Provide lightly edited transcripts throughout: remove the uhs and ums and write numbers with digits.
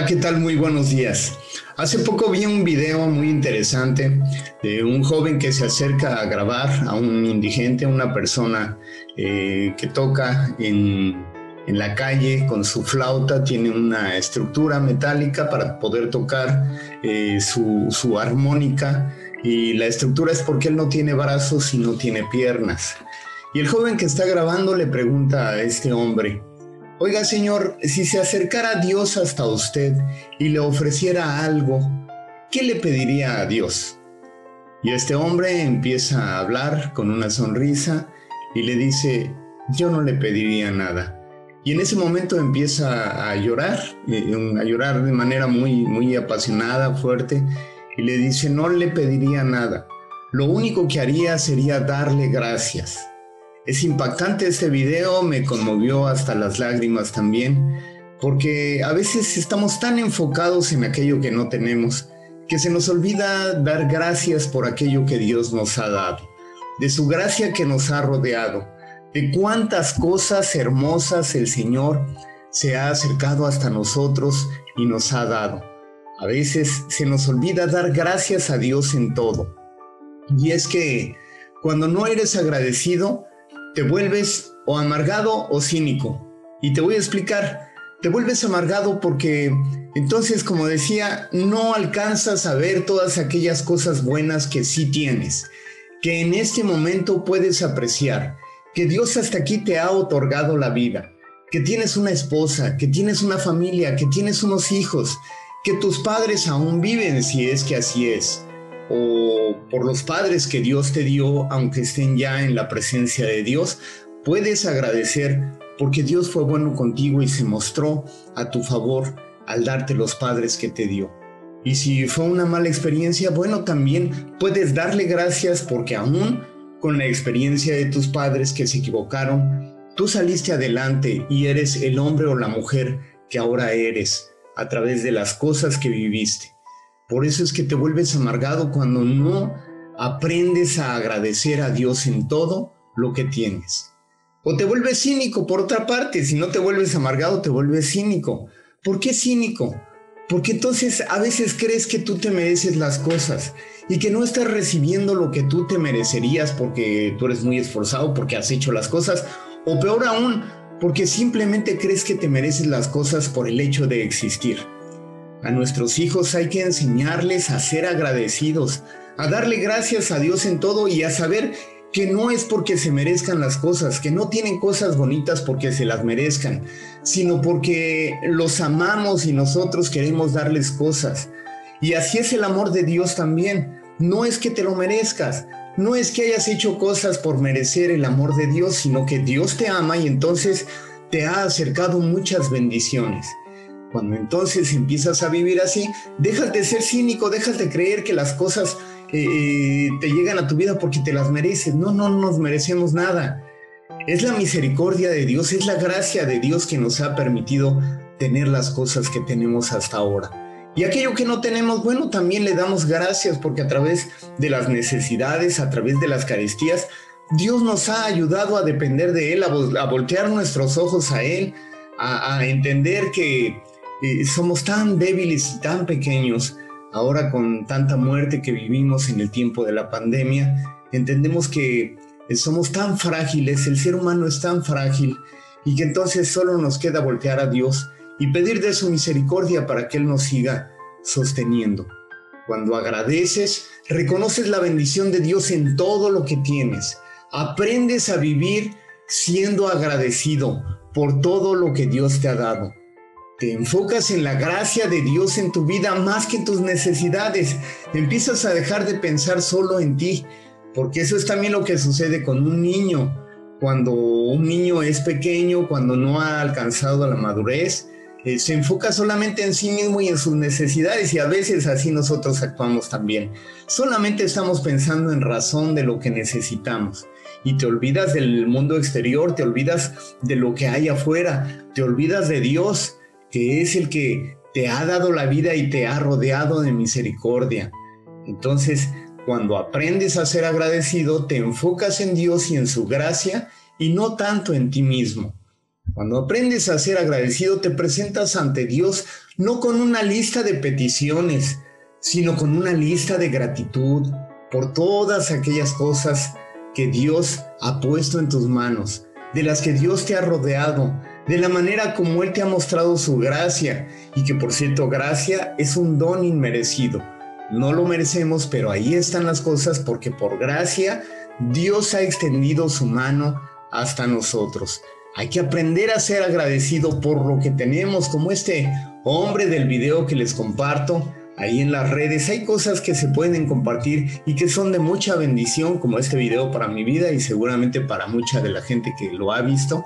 Hola, ¿qué tal? Muy buenos días. Hace poco vi un video muy interesante de un joven que se acerca a grabar a un indigente, una persona que toca en la calle con su flauta. Tiene una estructura metálica para poder tocar su armónica, y la estructura es porque él no tiene brazos y no tiene piernas. Y el joven que está grabando le pregunta a este hombre: oiga, señor, si se acercara Dios hasta usted y le ofreciera algo, ¿qué le pediría a Dios? Y este hombre empieza a hablar con una sonrisa y le dice: yo no le pediría nada. Y en ese momento empieza a llorar de manera muy apasionada, fuerte, y le dice: no le pediría nada. Lo único que haría sería darle gracias. Es impactante este video, me conmovió hasta las lágrimas también, porque a veces estamos tan enfocados en aquello que no tenemos, que se nos olvida dar gracias por aquello que Dios nos ha dado, de su gracia que nos ha rodeado, de cuántas cosas hermosas el Señor se ha acercado hasta nosotros y nos ha dado. A veces se nos olvida dar gracias a Dios en todo. Y es que cuando no eres agradecido, te vuelves o amargado o cínico. Y te voy a explicar. Te vuelves amargado porque entonces, como decía, no alcanzas a ver todas aquellas cosas buenas que sí tienes, que en este momento puedes apreciar, que Dios hasta aquí te ha otorgado la vida, que tienes una esposa, que tienes una familia, que tienes unos hijos, que tus padres aún viven, si es que así es, o por los padres que Dios te dio, aunque estén ya en la presencia de Dios. Puedes agradecer porque Dios fue bueno contigo y se mostró a tu favor al darte los padres que te dio. Y si fue una mala experiencia, bueno, también puedes darle gracias porque aún con la experiencia de tus padres que se equivocaron, tú saliste adelante y eres el hombre o la mujer que ahora eres a través de las cosas que viviste. Por eso es que te vuelves amargado cuando no aprendes a agradecer a Dios en todo lo que tienes. O te vuelves cínico, por otra parte. Si no te vuelves amargado, te vuelves cínico. ¿Por qué cínico? Porque entonces a veces crees que tú te mereces las cosas y que no estás recibiendo lo que tú te merecerías porque tú eres muy esforzado, porque has hecho las cosas, o peor aún, porque simplemente crees que te mereces las cosas por el hecho de existir. A nuestros hijos hay que enseñarles a ser agradecidos, a darle gracias a Dios en todo y a saber que no es porque se merezcan las cosas, que no tienen cosas bonitas porque se las merezcan, sino porque los amamos y nosotros queremos darles cosas. Y así es el amor de Dios también. No es que te lo merezcas, no es que hayas hecho cosas por merecer el amor de Dios, sino que Dios te ama y entonces te ha acercado muchas bendiciones. Cuando entonces empiezas a vivir así, dejas de ser cínico, dejas de creer que las cosas te llegan a tu vida porque te las mereces. No nos merecemos nada. Es la misericordia de Dios, es la gracia de Dios que nos ha permitido tener las cosas que tenemos hasta ahora. Y aquello que no tenemos, bueno, también le damos gracias porque a través de las necesidades, a través de las carestías, Dios nos ha ayudado a depender de Él, a voltear nuestros ojos a Él, a entender que somos tan débiles y tan pequeños. Ahora, con tanta muerte que vivimos en el tiempo de la pandemia, entendemos que somos tan frágiles, el ser humano es tan frágil, y que entonces solo nos queda voltear a Dios y pedir de su misericordia para que Él nos siga sosteniendo. Cuando agradeces, reconoces la bendición de Dios en todo lo que tienes. Aprendes a vivir siendo agradecido por todo lo que Dios te ha dado. Te enfocas en la gracia de Dios en tu vida más que en tus necesidades. Empiezas a dejar de pensar solo en ti, porque eso es también lo que sucede con un niño. Cuando un niño es pequeño, cuando no ha alcanzado la madurez, se enfoca solamente en sí mismo y en sus necesidades, y a veces así nosotros actuamos también. Solamente estamos pensando en razón de lo que necesitamos. Y te olvidas del mundo exterior, te olvidas de lo que hay afuera, te olvidas de Dios, que es el que te ha dado la vida y te ha rodeado de misericordia. Entonces, cuando aprendes a ser agradecido, te enfocas en Dios y en su gracia y no tanto en ti mismo. Cuando aprendes a ser agradecido, te presentas ante Dios no con una lista de peticiones, sino con una lista de gratitud por todas aquellas cosas que Dios ha puesto en tus manos, de las que Dios te ha rodeado, de la manera como Él te ha mostrado su gracia, y que por cierto, gracia es un don inmerecido. No lo merecemos, pero ahí están las cosas, porque por gracia Dios ha extendido su mano hasta nosotros. Hay que aprender a ser agradecido por lo que tenemos, como este hombre del video que les comparto ahí en las redes. Hay cosas que se pueden compartir y que son de mucha bendición, como este video para mi vida y seguramente para mucha de la gente que lo ha visto.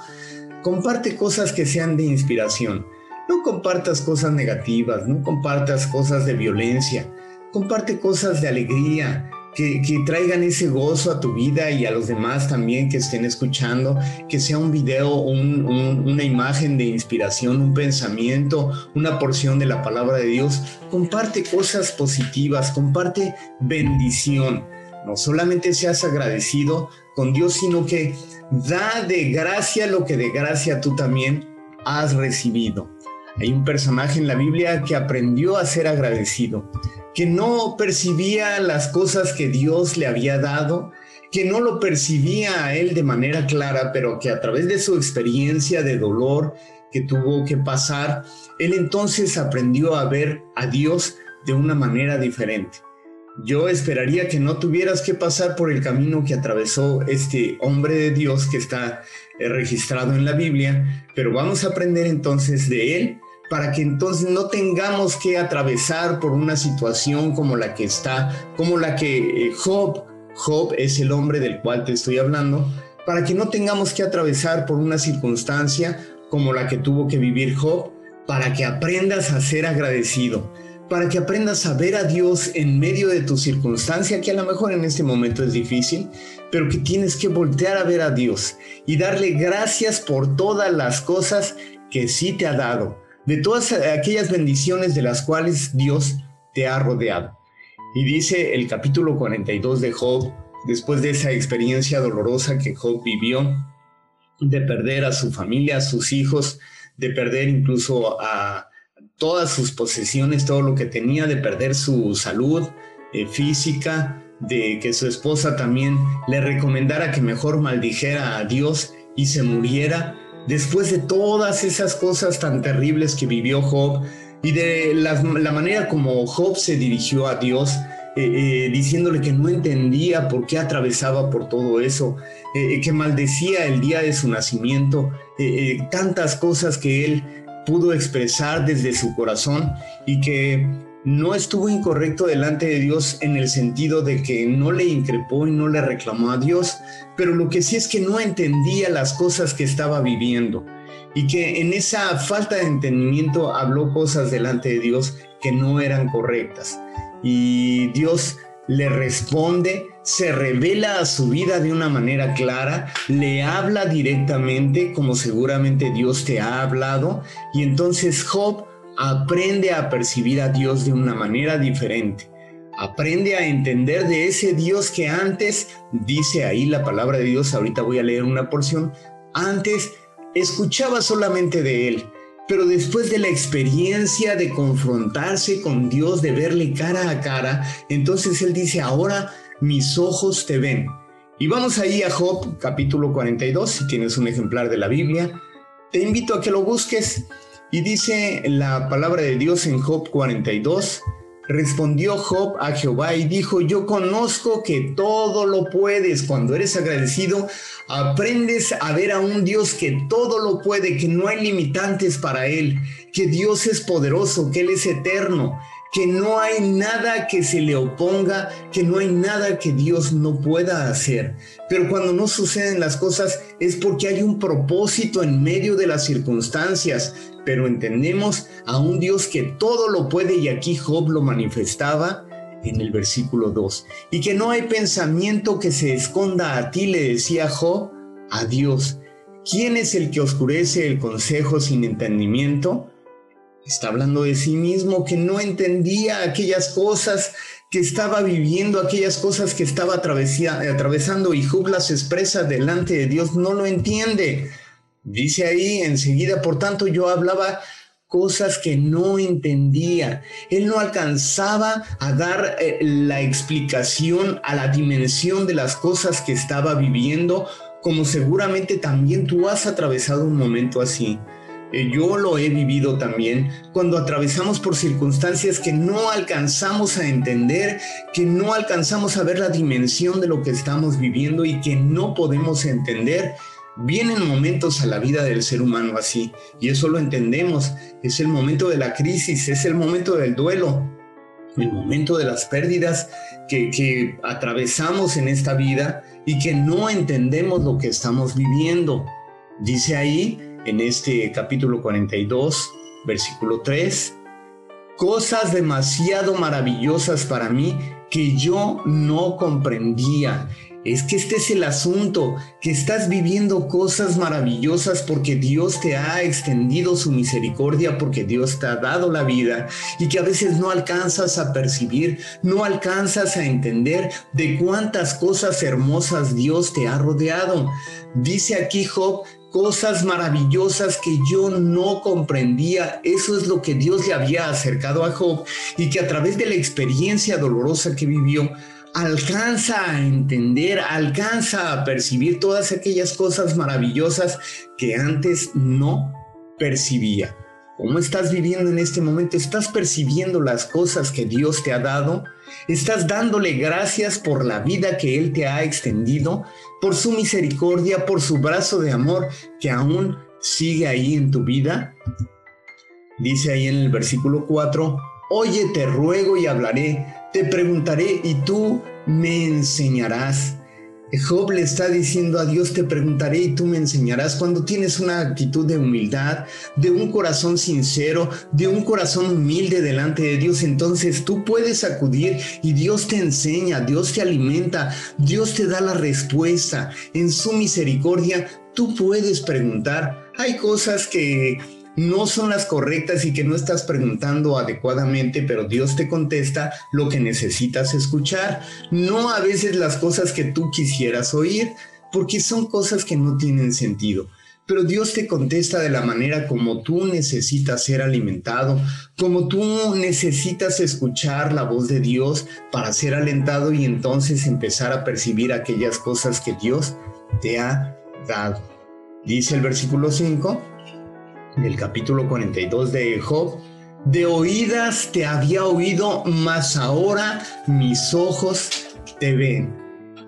Comparte cosas que sean de inspiración. No compartas cosas negativas, no compartas cosas de violencia. Comparte cosas de alegría, que traigan ese gozo a tu vida y a los demás también que estén escuchando, que sea un video, una imagen de inspiración, un pensamiento, una porción de la palabra de Dios. Comparte cosas positivas, comparte bendición. No solamente seas agradecido con Dios, sino que da de gracia lo que de gracia tú también has recibido. Hay un personaje en la Biblia que aprendió a ser agradecido, que no percibía las cosas que Dios le había dado, que no lo percibía a él de manera clara, pero que a través de su experiencia de dolor que tuvo que pasar, él entonces aprendió a ver a Dios de una manera diferente. Yo esperaría que no tuvieras que pasar por el camino que atravesó este hombre de Dios que está registrado en la Biblia, pero vamos a aprender entonces de él, para que entonces no tengamos que atravesar por una situación como la que Job es el hombre del cual te estoy hablando, para que no tengamos que atravesar por una circunstancia como la que tuvo que vivir Job, para que aprendas a ser agradecido, para que aprendas a ver a Dios en medio de tu circunstancia, que a lo mejor en este momento es difícil, pero que tienes que voltear a ver a Dios y darle gracias por todas las cosas que sí te ha dado, de todas aquellas bendiciones de las cuales Dios te ha rodeado. Y dice el capítulo 42 de Job, después de esa experiencia dolorosa que Job vivió, de perder a su familia, a sus hijos, de perder incluso a todas sus posesiones, todo lo que tenía, de perder su salud física, de que su esposa también le recomendara que mejor maldijera a Dios y se muriera. Después de todas esas cosas tan terribles que vivió Job y de la manera como Job se dirigió a Dios, diciéndole que no entendía por qué atravesaba por todo eso, que maldecía el día de su nacimiento, tantas cosas que él pudo expresar desde su corazón y que no estuvo incorrecto delante de Dios en el sentido de que no le increpó y no le reclamó a Dios, pero lo que sí es que no entendía las cosas que estaba viviendo y que en esa falta de entendimiento habló cosas delante de Dios que no eran correctas. Y Dios le responde, se revela a su vida de una manera clara, le habla directamente como seguramente Dios te ha hablado, y entonces Job aprende a percibir a Dios de una manera diferente. Aprende a entender de ese Dios que antes, dice ahí la palabra de Dios, ahorita voy a leer una porción, antes escuchaba solamente de Él, pero después de la experiencia de confrontarse con Dios, de verle cara a cara, entonces Él dice, ahora mis ojos te ven. Y vamos ahí a Job capítulo 42, si tienes un ejemplar de la Biblia, te invito a que lo busques. Y dice la palabra de Dios en Job 42, respondió Job a Jehová y dijo, yo conozco que todo lo puedes. Cuando eres agradecido, aprendes a ver a un Dios que todo lo puede, que no hay limitantes para Él, que Dios es poderoso, que Él es eterno, que no hay nada que se le oponga, que no hay nada que Dios no pueda hacer. Pero cuando no suceden las cosas es porque hay un propósito en medio de las circunstancias. Pero entendemos a un Dios que todo lo puede, y aquí Job lo manifestaba en el versículo 2. Y que no hay pensamiento que se esconda a ti, le decía Job a Dios. ¿Quién es el que oscurece el consejo sin entendimiento? Está hablando de sí mismo, que no entendía aquellas cosas que estaba viviendo, aquellas cosas que estaba atravesando, y Job las expresa delante de Dios, no lo entiende. Dice ahí enseguida, por tanto yo hablaba cosas que no entendía. Él no alcanzaba a dar la explicación a la dimensión de las cosas que estaba viviendo, como seguramente también tú has atravesado un momento así. Yo lo he vivido también, cuando atravesamos por circunstancias que no alcanzamos a entender, que no alcanzamos a ver la dimensión de lo que estamos viviendo y que no podemos entender. Vienen momentos a la vida del ser humano así, y eso lo entendemos. Es el momento de la crisis, es el momento del duelo, el momento de las pérdidas que atravesamos en esta vida y que no entendemos lo que estamos viviendo. Dice ahí, en este capítulo 42, versículo 3, cosas demasiado maravillosas para mí que yo no comprendía. Es que este es el asunto, que estás viviendo cosas maravillosas porque Dios te ha extendido su misericordia, porque Dios te ha dado la vida y que a veces no alcanzas a percibir, no alcanzas a entender de cuántas cosas hermosas Dios te ha rodeado. Dice aquí Job, cosas maravillosas que yo no comprendía. Eso es lo que Dios le había acercado a Job y que a través de la experiencia dolorosa que vivió, alcanza a entender, alcanza a percibir todas aquellas cosas maravillosas que antes no percibía. ¿Cómo estás viviendo en este momento? ¿Estás percibiendo las cosas que Dios te ha dado? ¿Estás dándole gracias por la vida que Él te ha extendido? Por su misericordia, por su brazo de amor que aún sigue ahí en tu vida. Dice ahí en el versículo 4, oye, te ruego y hablaré, te preguntaré y tú me enseñarás. Job le está diciendo a Dios, te preguntaré y tú me enseñarás. Cuando tienes una actitud de humildad, de un corazón sincero, de un corazón humilde delante de Dios, entonces tú puedes acudir y Dios te enseña, Dios te alimenta, Dios te da la respuesta. En su misericordia tú puedes preguntar. Hay cosas que no son las correctas y que no estás preguntando adecuadamente, pero Dios te contesta lo que necesitas escuchar. No a veces las cosas que tú quisieras oír, porque son cosas que no tienen sentido. Pero Dios te contesta de la manera como tú necesitas ser alimentado, como tú necesitas escuchar la voz de Dios para ser alentado y entonces empezar a percibir aquellas cosas que Dios te ha dado. Dice el versículo 5 del capítulo 42 de Job, de oídas te había oído, mas ahora mis ojos te ven.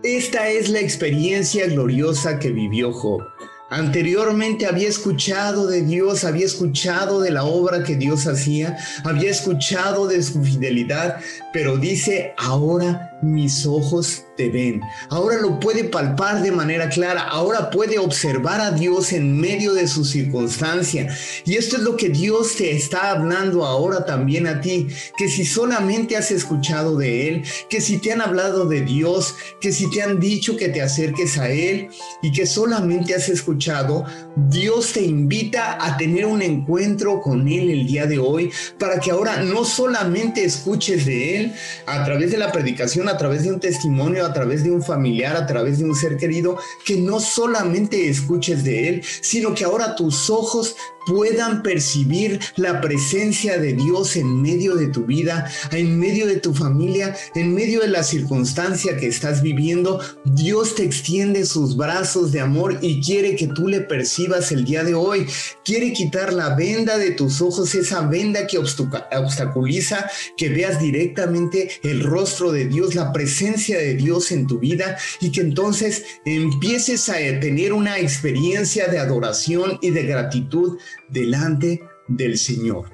Esta es la experiencia gloriosa que vivió Job. Anteriormente había escuchado de Dios, había escuchado de la obra que Dios hacía, había escuchado de su fidelidad, pero dice, ahora mis ojos te ven. Ahora lo puede palpar de manera clara, ahora puede observar a Dios en medio de su circunstancia. Y esto es lo que Dios te está hablando ahora también a ti, que si solamente has escuchado de Él, que si te han hablado de Dios, que si te han dicho que te acerques a Él y que solamente has escuchado, Dios te invita a tener un encuentro con Él el día de hoy, para que ahora no solamente escuches de Él a través de la predicación, a través de un testimonio, a través de un familiar, a través de un ser querido, que no solamente escuches de Él, sino que ahora tus ojos puedan percibir la presencia de Dios en medio de tu vida, en medio de tu familia, en medio de la circunstancia que estás viviendo. Dios te extiende sus brazos de amor y quiere que tú le percibas el día de hoy. Quiere quitar la venda de tus ojos, esa venda que obstaculiza que veas directamente el rostro de Dios, la presencia de Dios en tu vida, y que entonces empieces a tener una experiencia de adoración y de gratitud delante del Señor.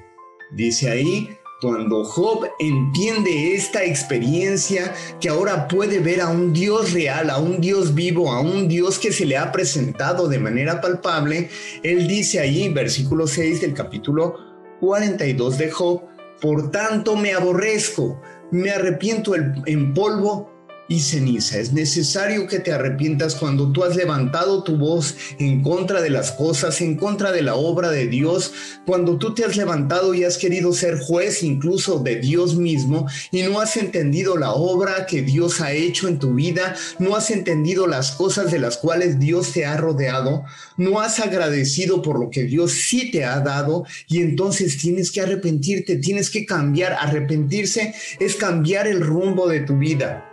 Dice ahí, cuando Job entiende esta experiencia, que ahora puede ver a un Dios real, a un Dios vivo, a un Dios que se le ha presentado de manera palpable, él dice ahí, versículo 6 del capítulo 42 de Job, por tanto me aborrezco, me arrepiento en polvo y ceniza. Es necesario que te arrepientas cuando tú has levantado tu voz en contra de las cosas, en contra de la obra de Dios, cuando tú te has levantado y has querido ser juez incluso de Dios mismo y no has entendido la obra que Dios ha hecho en tu vida, no has entendido las cosas de las cuales Dios te ha rodeado, no has agradecido por lo que Dios sí te ha dado, y entonces tienes que arrepentirte, tienes que cambiar. Arrepentirse es cambiar el rumbo de tu vida,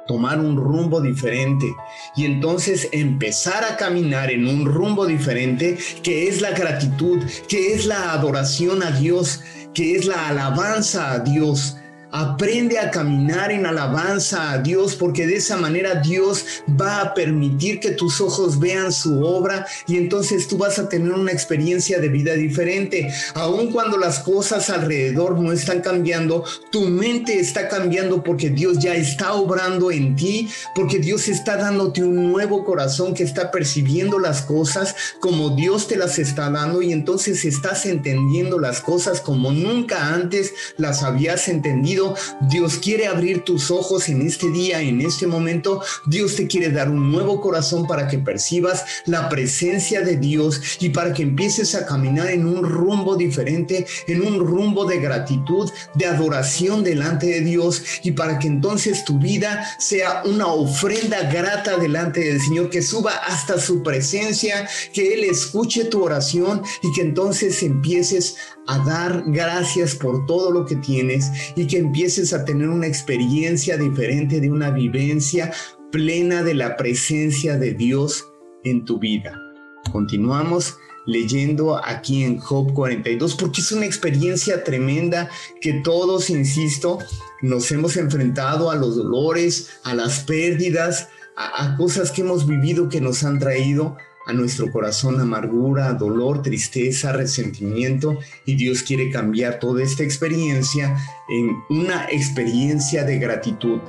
tomar un rumbo diferente y entonces empezar a caminar en un rumbo diferente, que es la gratitud, que es la adoración a Dios, que es la alabanza a Dios. Aprende a caminar en alabanza a Dios, porque de esa manera Dios va a permitir que tus ojos vean su obra y entonces tú vas a tener una experiencia de vida diferente. Aun cuando las cosas alrededor no están cambiando, tu mente está cambiando porque Dios ya está obrando en ti, porque Dios está dándote un nuevo corazón que está percibiendo las cosas como Dios te las está dando, y entonces estás entendiendo las cosas como nunca antes las habías entendido. Dios quiere abrir tus ojos en este día, en este momento. Dios te quiere dar un nuevo corazón para que percibas la presencia de Dios y para que empieces a caminar en un rumbo diferente, en un rumbo de gratitud, de adoración delante de Dios, y para que entonces tu vida sea una ofrenda grata delante del Señor, que suba hasta su presencia, que Él escuche tu oración y que entonces empieces a dar gracias por todo lo que tienes y que empieces a tener una experiencia diferente, de una vivencia plena de la presencia de Dios en tu vida. Continuamos leyendo aquí en Job 42, porque es una experiencia tremenda que todos, insisto, nos hemos enfrentado a los dolores, a las pérdidas, a cosas que hemos vivido que nos han traído a nuestro corazón amargura, dolor, tristeza, resentimiento, y Dios quiere cambiar toda esta experiencia en una experiencia de gratitud,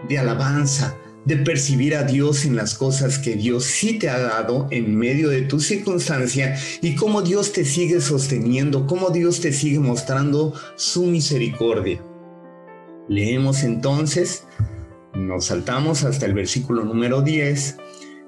de alabanza, de percibir a Dios en las cosas que Dios sí te ha dado en medio de tu circunstancia, y cómo Dios te sigue sosteniendo, cómo Dios te sigue mostrando su misericordia. Leemos entonces, nos saltamos hasta el versículo número 10.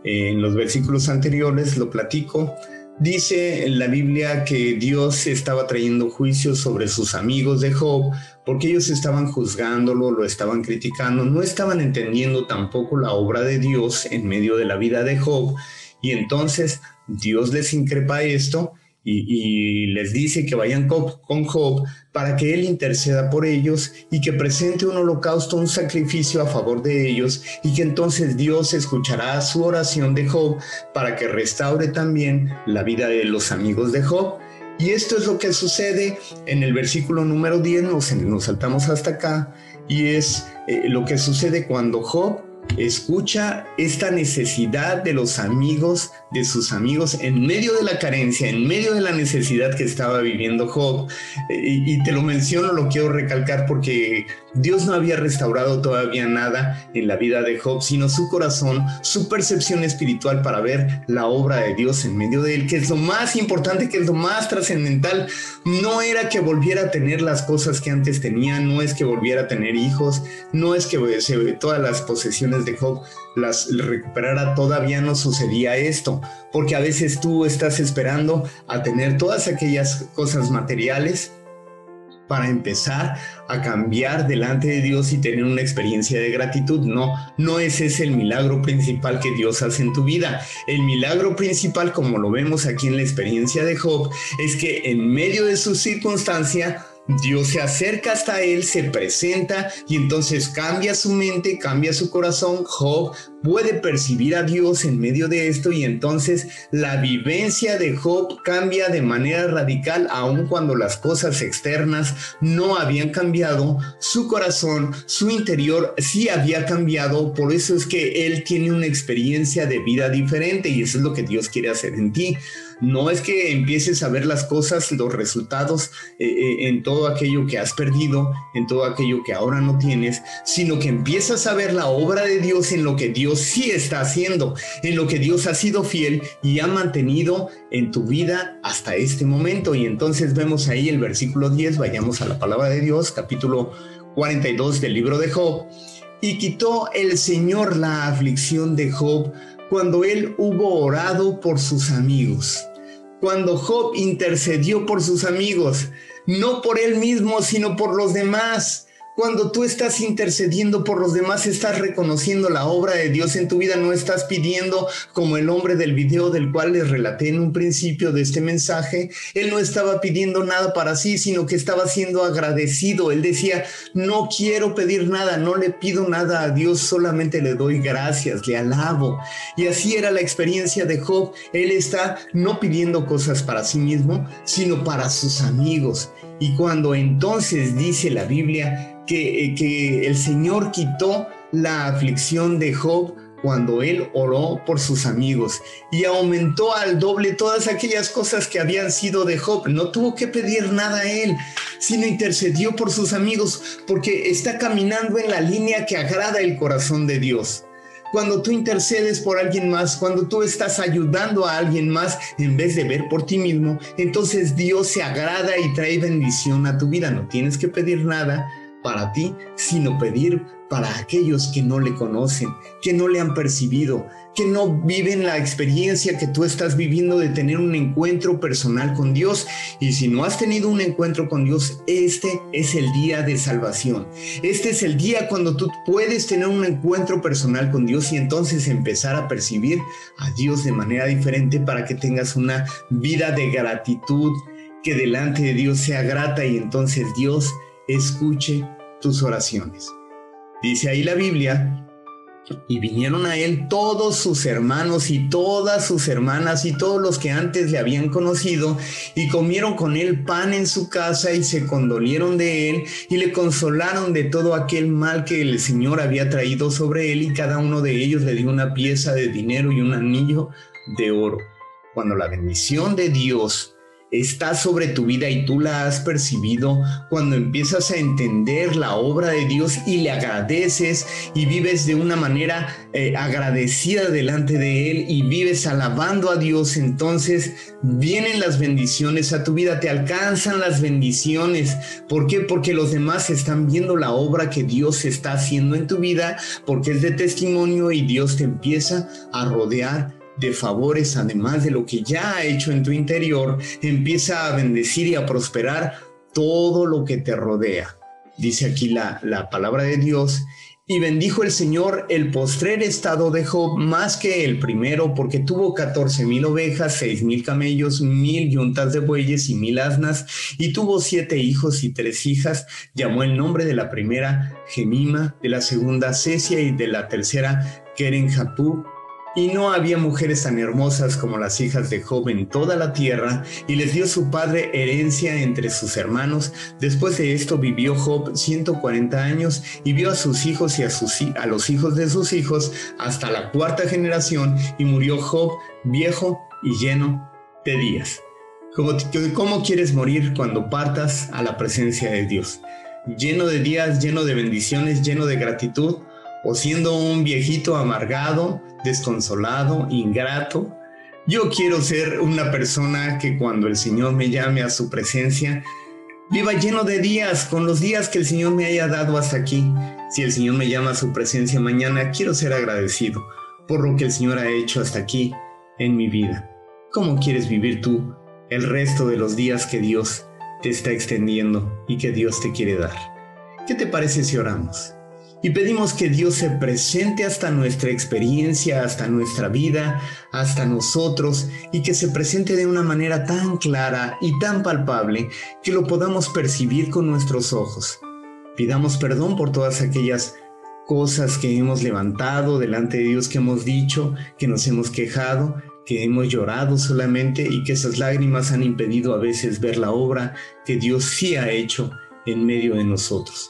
En los versículos anteriores lo platico. Dice en la Biblia que Dios estaba trayendo juicio sobre sus amigos de Job, porque ellos estaban juzgándolo, lo estaban criticando, no estaban entendiendo tampoco la obra de Dios en medio de la vida de Job, y entonces Dios les increpa esto y les dice que vayan con Job para que él interceda por ellos y que presente un holocausto, un sacrificio a favor de ellos, y que entonces Dios escuchará su oración de Job para que restaure también la vida de los amigos de Job. Y esto es lo que sucede en el versículo número 10, nos saltamos hasta acá, y es lo que sucede cuando Job escucha esta necesidad de los amigos, de sus amigos, en medio de la carencia, en medio de la necesidad que estaba viviendo Job. Y te lo menciono, lo quiero recalcar, porque Dios no había restaurado todavía nada en la vida de Job, sino su corazón, su percepción espiritual para ver la obra de Dios en medio de él, que es lo más importante, que es lo más trascendental. No era que volviera a tener las cosas que antes tenía, no es que volviera a tener hijos, no es que todas las posesiones de Job las recuperara. Todavía no sucedía esto, porque a veces tú estás esperando a tener todas aquellas cosas materiales para empezar a cambiar delante de Dios y tener una experiencia de gratitud. No ese es el milagro principal que Dios hace en tu vida. El milagro principal, como lo vemos aquí en la experiencia de Job, es que en medio de su circunstancia, Dios se acerca hasta él, se presenta, y entonces cambia su mente, cambia su corazón. Job puede percibir a Dios en medio de esto, y entonces la vivencia de Job cambia de manera radical. Aun cuando las cosas externas no habían cambiado, su corazón, su interior sí había cambiado. Por eso es que él tiene una experiencia de vida diferente, y eso es lo que Dios quiere hacer en ti. No es que empieces a ver las cosas, los resultados en todo aquello que has perdido, en todo aquello que ahora no tienes, sino que empiezas a ver la obra de Dios en lo que Dios sí está haciendo, en lo que Dios ha sido fiel y ha mantenido en tu vida hasta este momento. Y entonces vemos ahí el versículo 10, vayamos a la palabra de Dios, capítulo 42 del libro de Job. y quitó el Señor la aflicción de Job cuando él hubo orado por sus amigos. Cuando Job intercedió por sus amigos, no por él mismo, sino por los demás. Cuando tú estás intercediendo por los demás, estás reconociendo la obra de Dios en tu vida. No estás pidiendo como el hombre del video del cual les relaté en un principio de este mensaje. Él no estaba pidiendo nada para sí, sino que estaba siendo agradecido. Él decía, no quiero pedir nada, no le pido nada a Dios, solamente le doy gracias, le alabo. Y así era la experiencia de Job. Él está no pidiendo cosas para sí mismo, sino para sus amigos. Y cuando entonces dice la Biblia que el Señor quitó la aflicción de Job cuando él oró por sus amigos y aumentó al doble todas aquellas cosas que habían sido de Job. No tuvo que pedir nada a él, sino intercedió por sus amigos, porque está caminando en la línea que agrada el corazón de Dios. Cuando tú intercedes por alguien más, cuando tú estás ayudando a alguien más en vez de ver por ti mismo, entonces Dios se agrada y trae bendición a tu vida. No tienes que pedir nada para ti, sino pedir para aquellos que no le conocen, que no le han percibido, que no viven la experiencia que tú estás viviendo de tener un encuentro personal con Dios. Y si no has tenido un encuentro con Dios, este es el día de salvación. Este es el día cuando tú puedes tener un encuentro personal con Dios y entonces empezar a percibir a Dios de manera diferente para que tengas una vida de gratitud, que delante de Dios sea grata y entonces Dios escuche tus oraciones. Dice ahí la Biblia, y vinieron a él todos sus hermanos y todas sus hermanas y todos los que antes le habían conocido, y comieron con él pan en su casa y se condolieron de él y le consolaron de todo aquel mal que el Señor había traído sobre él, y cada uno de ellos le dio una pieza de dinero y un anillo de oro. Cuando la bendición de Dios está sobre tu vida y tú la has percibido, cuando empiezas a entender la obra de Dios y le agradeces y vives de una manera agradecida delante de Él y vives alabando a Dios, entonces vienen las bendiciones a tu vida, te alcanzan las bendiciones. ¿Por qué? Porque los demás están viendo la obra que Dios está haciendo en tu vida, porque es de testimonio y Dios te empieza a rodear de favores, además de lo que ya ha hecho en tu interior, empieza a bendecir y a prosperar todo lo que te rodea. Dice aquí la palabra de Dios, y bendijo el Señor el postrer estado de Job más que el primero, porque tuvo 14,000 ovejas, 6,000 camellos, 1,000 yuntas de bueyes y 1,000 asnas, y tuvo 7 hijos y 3 hijas. Llamó el nombre de la primera Gemima, de la segunda Cesia y de la tercera Keren-Hapuk. Y no había mujeres tan hermosas como las hijas de Job en toda la tierra, y les dio su padre herencia entre sus hermanos. Después de esto vivió Job 140 años, y vio a sus hijos y a los hijos de sus hijos hasta la 4ª generación, y murió Job viejo y lleno de días. ¿Cómo quieres morir cuando partas a la presencia de Dios? ¿Lleno de días, lleno de bendiciones, lleno de gratitud? ¿O siendo un viejito amargado, desconsolado, ingrato? Yo quiero ser una persona que cuando el Señor me llame a su presencia, viva lleno de días, con los días que el Señor me haya dado hasta aquí. Si el Señor me llama a su presencia mañana, quiero ser agradecido por lo que el Señor ha hecho hasta aquí en mi vida. ¿Cómo quieres vivir tú el resto de los días que Dios te está extendiendo y que Dios te quiere dar? ¿Qué te parece si oramos? Y pedimos que Dios se presente hasta nuestra experiencia, hasta nuestra vida, hasta nosotros, y que se presente de una manera tan clara y tan palpable que lo podamos percibir con nuestros ojos. Pidamos perdón por todas aquellas cosas que hemos levantado delante de Dios, que hemos dicho, que nos hemos quejado, que hemos llorado solamente y que esas lágrimas han impedido a veces ver la obra que Dios sí ha hecho en medio de nosotros.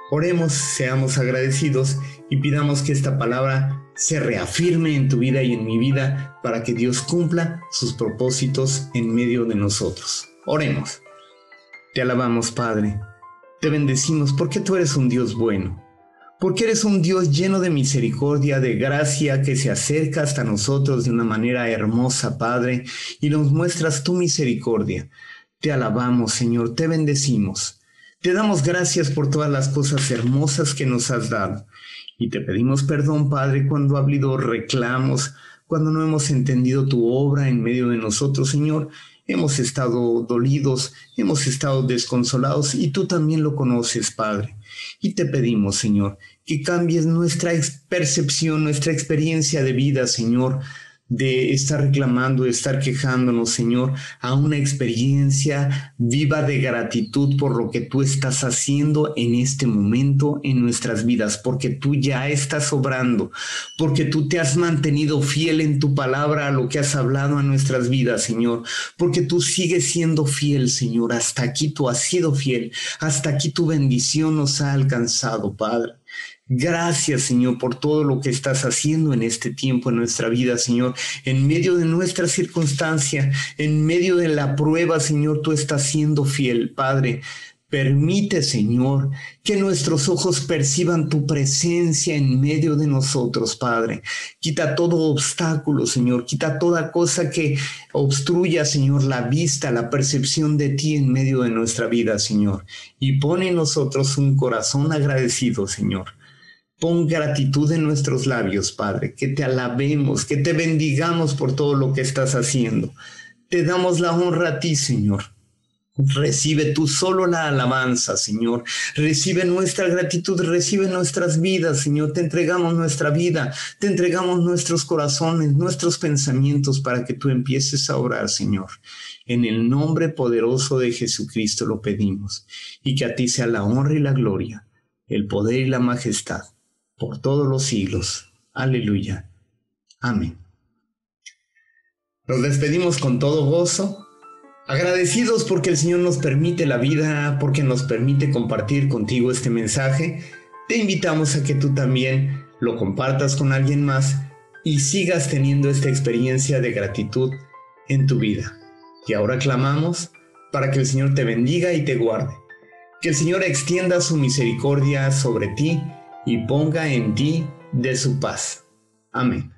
Oremos, seamos agradecidos y pidamos que esta palabra se reafirme en tu vida y en mi vida para que Dios cumpla sus propósitos en medio de nosotros. Oremos. Te alabamos, Padre. Te bendecimos porque tú eres un Dios bueno. Porque eres un Dios lleno de misericordia, de gracia, que se acerca hasta nosotros de una manera hermosa, Padre, y nos muestras tu misericordia. Te alabamos, Señor, te bendecimos. Te damos gracias por todas las cosas hermosas que nos has dado. Y te pedimos perdón, Padre, cuando ha habido reclamos, cuando no hemos entendido tu obra en medio de nosotros, Señor. Hemos estado dolidos, hemos estado desconsolados y tú también lo conoces, Padre. Y te pedimos, Señor, que cambies nuestra percepción, nuestra experiencia de vida, Señor, de estar reclamando, de estar quejándonos, Señor, a una experiencia viva de gratitud por lo que tú estás haciendo en este momento en nuestras vidas, porque tú ya estás obrando, porque tú te has mantenido fiel en tu palabra a lo que has hablado a nuestras vidas, Señor, porque tú sigues siendo fiel, Señor. Hasta aquí tú has sido fiel, hasta aquí tu bendición nos ha alcanzado, Padre. Gracias, Señor, por todo lo que estás haciendo en este tiempo en nuestra vida, Señor. En medio de nuestra circunstancia, en medio de la prueba, Señor, tú estás siendo fiel, Padre. Permite, Señor, que nuestros ojos perciban tu presencia en medio de nosotros, Padre. Quita todo obstáculo, Señor. Quita toda cosa que obstruya, Señor, la vista, la percepción de ti en medio de nuestra vida, Señor. Y pone en nosotros un corazón agradecido, Señor. Pon gratitud en nuestros labios, Padre, que te alabemos, que te bendigamos por todo lo que estás haciendo. Te damos la honra a ti, Señor. Recibe tú solo la alabanza, Señor. Recibe nuestra gratitud, recibe nuestras vidas, Señor. Te entregamos nuestra vida, te entregamos nuestros corazones, nuestros pensamientos para que tú empieces a orar, Señor. En el nombre poderoso de Jesucristo lo pedimos, y que a ti sea la honra y la gloria, el poder y la majestad, por todos los siglos. Aleluya. Amén. Nos despedimos con todo gozo, agradecidos porque el Señor nos permite la vida, porque nos permite compartir contigo este mensaje. Te invitamos a que tú también lo compartas con alguien más y sigas teniendo esta experiencia de gratitud en tu vida. Y ahora clamamos para que el Señor te bendiga y te guarde. Que el Señor extienda su misericordia sobre ti y ponga en ti de su paz. Amén.